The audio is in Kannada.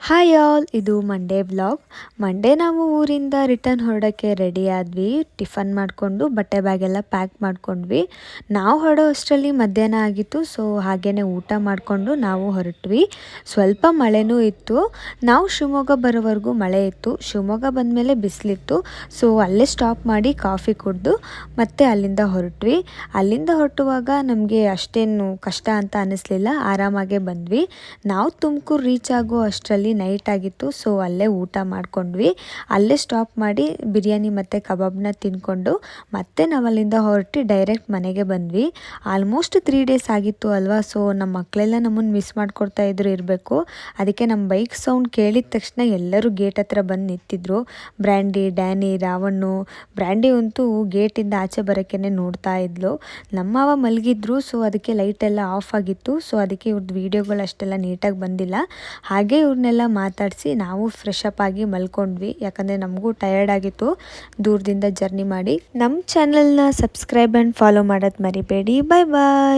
ಹಾಯ್ ಆಲ್, ಇದು ಮಂಡೇ ವ್ಲಾಗ್. ಮಂಡೇ ನಾವು ಊರಿಂದ ರಿಟರ್ನ್ ಹೊರಡೋಕ್ಕೆ ರೆಡಿ ಆದ್ವಿ. ಟಿಫನ್ ಮಾಡಿಕೊಂಡು ಬಟ್ಟೆ ಬ್ಯಾಗೆಲ್ಲ ಪ್ಯಾಕ್ ಮಾಡ್ಕೊಂಡ್ವಿ. ನಾವು ಹೊರಡೋ ಅಷ್ಟರಲ್ಲಿ ಮಧ್ಯಾಹ್ನ ಆಗಿತ್ತು. ಸೊ ಹಾಗೇ ಊಟ ಮಾಡಿಕೊಂಡು ನಾವು ಹೊರಟ್ವಿ. ಸ್ವಲ್ಪ ಮಳೆನೂ ಇತ್ತು. ನಾವು ಶಿವಮೊಗ್ಗ ಬರೋವರೆಗೂ ಮಳೆ ಇತ್ತು. ಶಿವಮೊಗ್ಗ ಬಂದಮೇಲೆ ಬಿಸಿಲಿತ್ತು. ಸೊ ಅಲ್ಲೇ ಸ್ಟಾಪ್ ಮಾಡಿ ಕಾಫಿ ಕುಡಿದು ಮತ್ತೆ ಅಲ್ಲಿಂದ ಹೊರಟ್ವಿ. ಅಲ್ಲಿಂದ ಹೊರಟುವಾಗ ನಮಗೆ ಅಷ್ಟೇನು ಕಷ್ಟ ಅಂತ ಅನ್ನಿಸ್ಲಿಲ್ಲ, ಆರಾಮಾಗೆ ಬಂದ್ವಿ. ನಾವು ತುಮಕೂರು ರೀಚ್ ಆಗೋ ಅಷ್ಟರಲ್ಲಿ ನೈಟ್ ಆಗಿತ್ತು. ಸೊ ಅಲ್ಲೇ ಊಟ ಮಾಡ್ಕೊಂಡ್ವಿ. ಅಲ್ಲೇ ಸ್ಟಾಪ್ ಮಾಡಿ ಬಿರಿಯಾನಿ ಮತ್ತು ಕಬಾಬ್ನ ತಿನ್ಕೊಂಡು ಮತ್ತೆ ನಾವು ಅಲ್ಲಿಂದ ಹೊರಟು ಡೈರೆಕ್ಟ್ ಮನೆಗೆ ಬಂದ್ವಿ. ಆಲ್ಮೋಸ್ಟ್ 3 ಡೇಸ್ ಆಗಿತ್ತು ಅಲ್ವಾ. ಸೊ ನಮ್ಮ ಮಕ್ಕಳೆಲ್ಲ ನಮ್ಮನ್ನು ಮಿಸ್ ಮಾಡ್ಕೊಡ್ತಾ ಇದ್ರು ಇರಬೇಕು. ಅದಕ್ಕೆ ನಮ್ಮ ಬೈಕ್ ಸೌಂಡ್ ಕೇಳಿದ ತಕ್ಷಣ ಎಲ್ಲರೂ ಗೇಟ್ ಹತ್ರ ಬಂದು ನಿಂತಿದ್ರು. Brandy, Danny, ರಾವಣ್ಣು. ಬ್ರ್ಯಾಂಡಿ ಅಂತೂ ಗೇಟಿಂದ ಆಚೆ ಬರೋಕ್ಕೆ ನೋಡ್ತಾ ಇದ್ಲು. ನಮ್ಮವ ಮಲಗಿದ್ರು. ಸೊ ಅದಕ್ಕೆ ಲೈಟೆಲ್ಲ ಆಫ್ ಆಗಿತ್ತು. ಸೊ ಅದಕ್ಕೆ ಇವ್ರದ್ದು ವೀಡಿಯೋಗಳು ಅಷ್ಟೆಲ್ಲ ನೀಟಾಗಿ ಬಂದಿಲ್ಲ. ಹಾಗೆ ಇವ್ರನ್ನೆಲ್ಲ ಮಾತಾಡಿಸಿ ನಾವು ಫ್ರೆಶ್ ಅಪ್ ಆಗಿ ಮಲ್ಕೊಂಡ್ವಿ. ಯಾಕಂದರೆ ನಮಗೂ ಟಯರ್ಡ್ ಆಗಿತ್ತು ದೂರದಿಂದ ಜರ್ನಿ ಮಾಡಿ. ನಮ್ಮ ಚಾನಲ್ನ ಸಬ್ಸ್ಕ್ರೈಬ್ ಆ್ಯಂಡ್ ಫಾಲೋ ಮಾಡೋದು ಮರಿಬೇಡಿ. ಬಾಯ್ ಬಾಯ್.